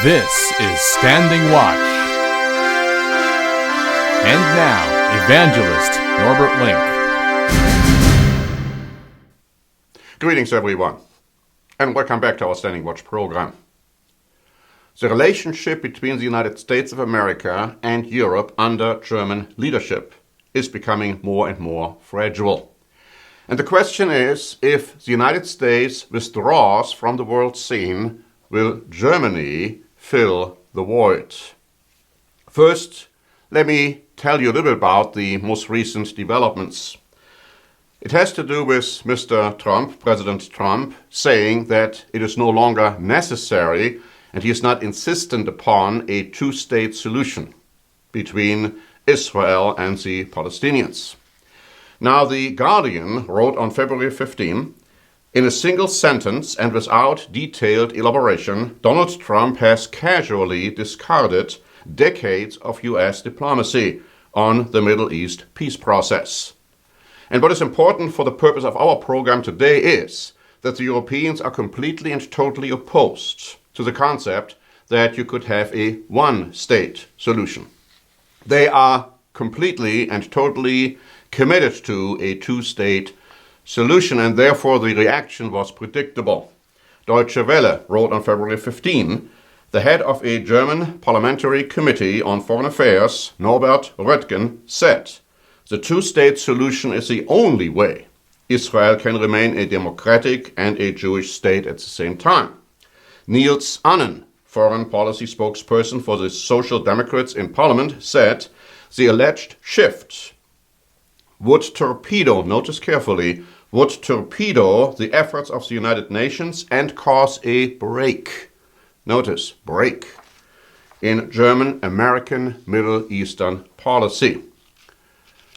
This is Standing Watch. And now, Evangelist Norbert Link. Greetings, everyone, and welcome back to our Standing Watch program. The relationship between the United States of America and Europe under German leadership is becoming more and more fragile. And the question is, if the United States withdraws from the world scene, will Germany fill the void? First, let me tell you a little bit about the most recent developments. It has to do with Mr. Trump, President Trump, saying that it is no longer necessary and he is not insistent upon a two-state solution between Israel and the Palestinians. Now, The Guardian wrote on February 15, in a single sentence and without detailed elaboration, Donald Trump has casually discarded decades of U.S. diplomacy on the Middle East peace process. And what is important for the purpose of our program today is that the Europeans are completely and totally opposed to the concept that you could have a one-state solution. They are completely and totally committed to a two-state solution, and therefore the reaction was predictable. Deutsche Welle wrote on February 15, the head of a German parliamentary committee on foreign affairs, Norbert Röttgen, said, the two-state solution is the only way Israel can remain a democratic and a Jewish state at the same time. Niels Annen, foreign policy spokesperson for the Social Democrats in Parliament, said the alleged shift would torpedo, notice carefully, would torpedo the efforts of the United Nations and cause a break, notice, break, in German-American Middle Eastern policy.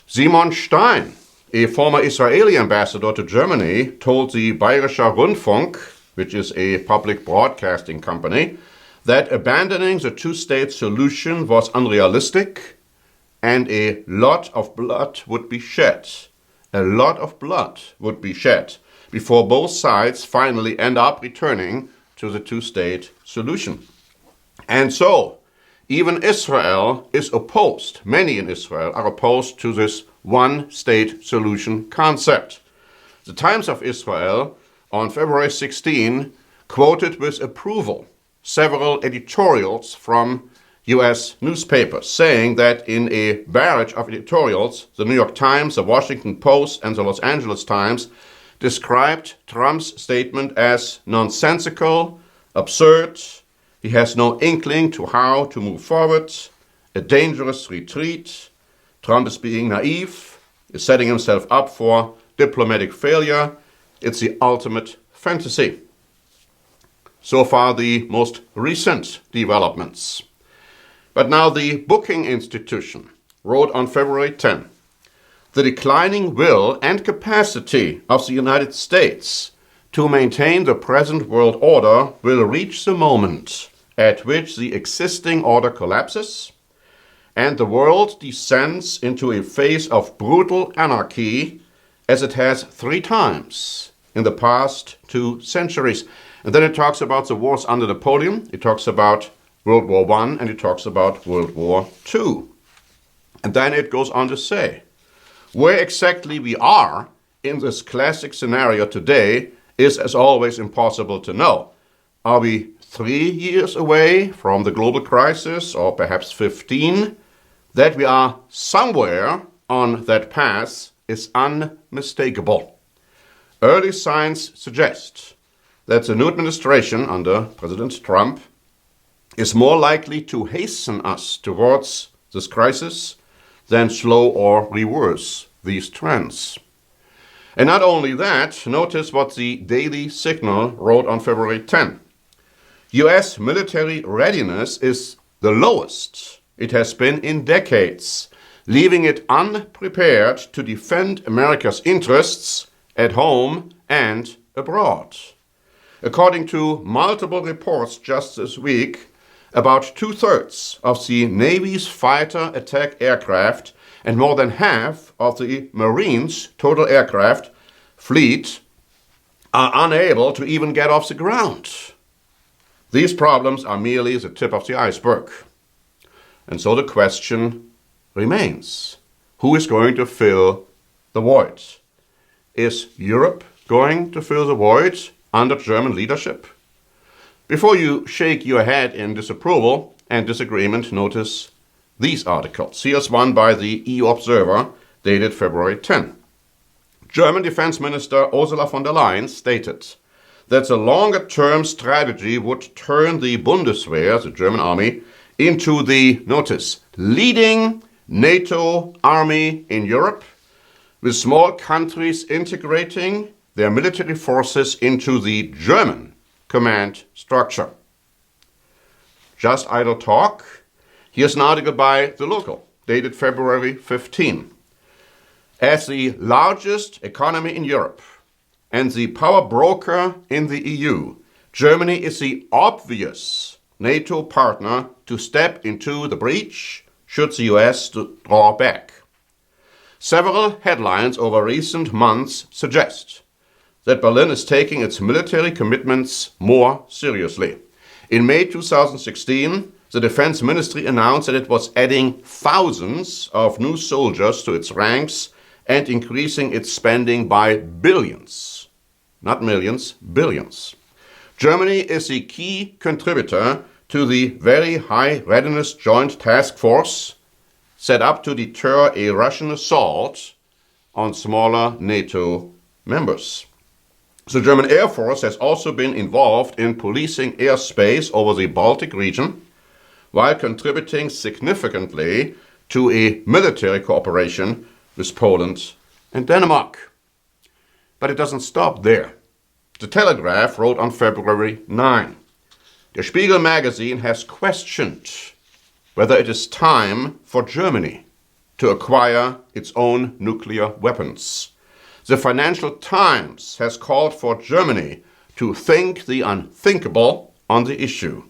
Simon Stein, a former Israeli ambassador to Germany, told the Bayerischer Rundfunk, which is a public broadcasting company, that abandoning the two-state solution was unrealistic and a lot of blood would be shed. A lot of blood would be shed before both sides finally end up returning to the two-state solution. And so, even Israel is opposed, many in Israel are opposed to this one-state solution concept. The Times of Israel on February 16 quoted with approval several editorials from U.S. newspapers, saying that in a barrage of editorials, the New York Times, the Washington Post, and the Los Angeles Times described Trump's statement as nonsensical, absurd, he has no inkling to how to move forward, a dangerous retreat, Trump is being naive, is setting himself up for diplomatic failure, it's the ultimate fantasy. So far, the most recent developments. But now the Booking Institution wrote on February 10, the declining will and capacity of the United States to maintain the present world order will reach the moment at which the existing order collapses and the world descends into a phase of brutal anarchy as it has 3 times in the past 2 centuries. And then it talks about the wars under Napoleon, it talks about World War I, and it talks about World War II. And then it goes on to say, where exactly we are in this classic scenario today is, as always, impossible to know. Are we 3 years away from the global crisis, or perhaps 15? That we are somewhere on that path is unmistakable. Early signs suggest that the new administration under President Trump is more likely to hasten us towards this crisis than slow or reverse these trends. And not only that, notice what the Daily Signal wrote on February 10. U.S. military readiness is the lowest it has been in decades, leaving it unprepared to defend America's interests at home and abroad. According to multiple reports just this week, about 2/3 of the Navy's fighter attack aircraft and more than half of the Marines' total aircraft fleet are unable to even get off the ground. These problems are merely the tip of the iceberg. And so the question remains, who is going to fill the void? Is Europe going to fill the void under German leadership? Before you shake your head in disapproval and disagreement, notice these articles. Here's one by the EU Observer, dated February 10. German Defense Minister Ursula von der Leyen stated that the longer-term strategy would turn the Bundeswehr, the German army, into the, notice, leading NATO army in Europe, with small countries integrating their military forces into the German command structure. Just idle talk? Here's an article by The Local, dated February 15. As the largest economy in Europe and the power broker in the EU, Germany is the obvious NATO partner to step into the breach should the US draw back. Several headlines over recent months suggest that Berlin is taking its military commitments more seriously. In May 2016, the Defense Ministry announced that it was adding thousands of new soldiers to its ranks and increasing its spending by billions. Not millions, billions. Germany is a key contributor to the Very High Readiness Joint Task Force set up to deter a Russian assault on smaller NATO members. The German Air Force has also been involved in policing airspace over the Baltic region, while contributing significantly to a military cooperation with Poland and Denmark. But it doesn't stop there. The Telegraph wrote on February 9, Der Spiegel magazine has questioned whether it is time for Germany to acquire its own nuclear weapons. The Financial Times has called for Germany to think the unthinkable on the issue.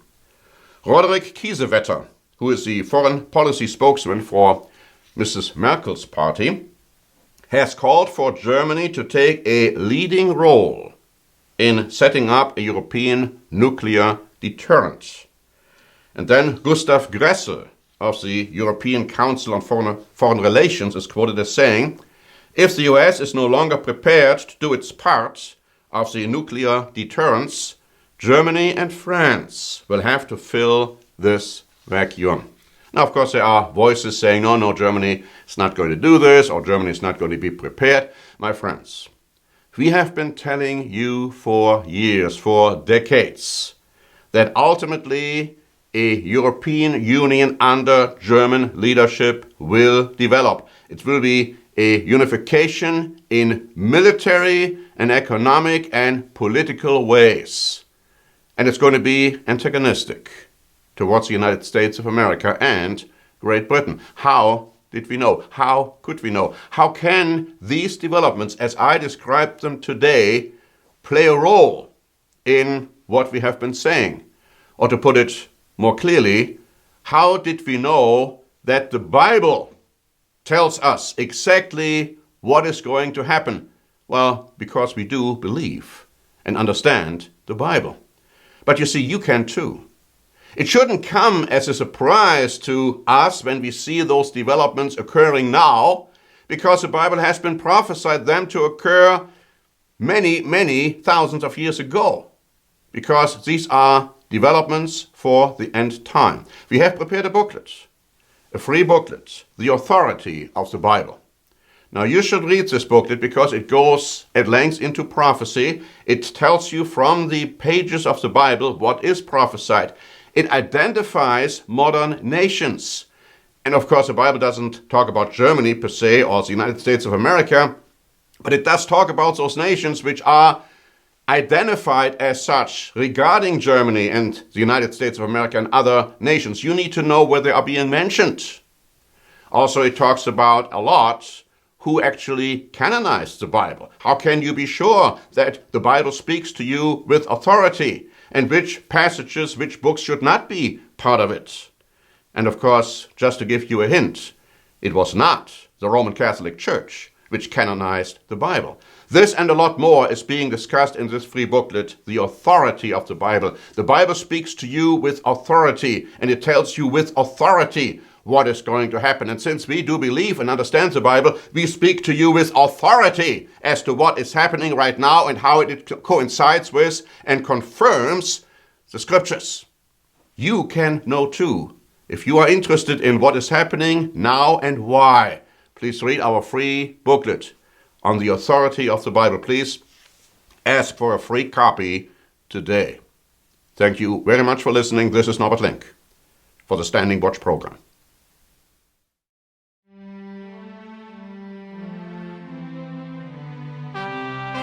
Roderick Kiesewetter, who is the foreign policy spokesman for Mrs. Merkel's party, has called for Germany to take a leading role in setting up a European nuclear deterrent. And then Gustav Gressel of the European Council on Foreign Relations is quoted as saying, if the US is no longer prepared to do its part of the nuclear deterrence, Germany and France will have to fill this vacuum. Now, of course, there are voices saying, no, Germany is not going to do this, or Germany is not going to be prepared. My friends, we have been telling you for years, for decades, that ultimately a European Union under German leadership will develop. It will be a unification in military and economic and political ways. And it's going to be antagonistic towards the United States of America and Great Britain. How did we know? How could we know? How can these developments, as I described them today, play a role in what we have been saying? Or to put it more clearly, how did we know that the Bible tells us exactly what is going to happen? Well, because we do believe and understand the Bible. But you see, you can too. It shouldn't come as a surprise to us when we see those developments occurring now, because the Bible has been prophesied them to occur many, many thousands of years ago, because these are developments for the end time. We have prepared a booklet, a free booklet, The Authority of the Bible. Now you should read this booklet because it goes at length into prophecy. It tells you from the pages of the Bible what is prophesied. It identifies modern nations. And of course the Bible doesn't talk about Germany per se or the United States of America, but it does talk about those nations which are identified as such regarding Germany and the United States of America and other nations. You need to know where they are being mentioned. Also, it talks about a lot who actually canonized the Bible. How can you be sure that the Bible speaks to you with authority, and which passages, which books should not be part of it? And of course, just to give you a hint, it was not the Roman Catholic Church which canonized the Bible. This and a lot more is being discussed in this free booklet, The Authority of the Bible. The Bible speaks to you with authority, and it tells you with authority what is going to happen. And since we do believe and understand the Bible, we speak to you with authority as to what is happening right now and how it coincides with and confirms the Scriptures. You can know too. If you are interested in what is happening now and why, please read our free booklet on the authority of the Bible. Please ask for a free copy today. Thank you very much for listening. This is Norbert Link for the Standing Watch program.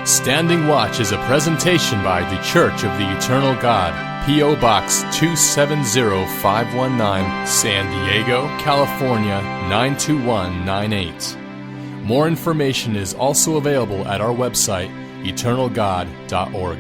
Standing Watch is a presentation by The Church of the Eternal God, P.O. Box 270519, San Diego, California 92198. More information is also available at our website, eternalgod.org.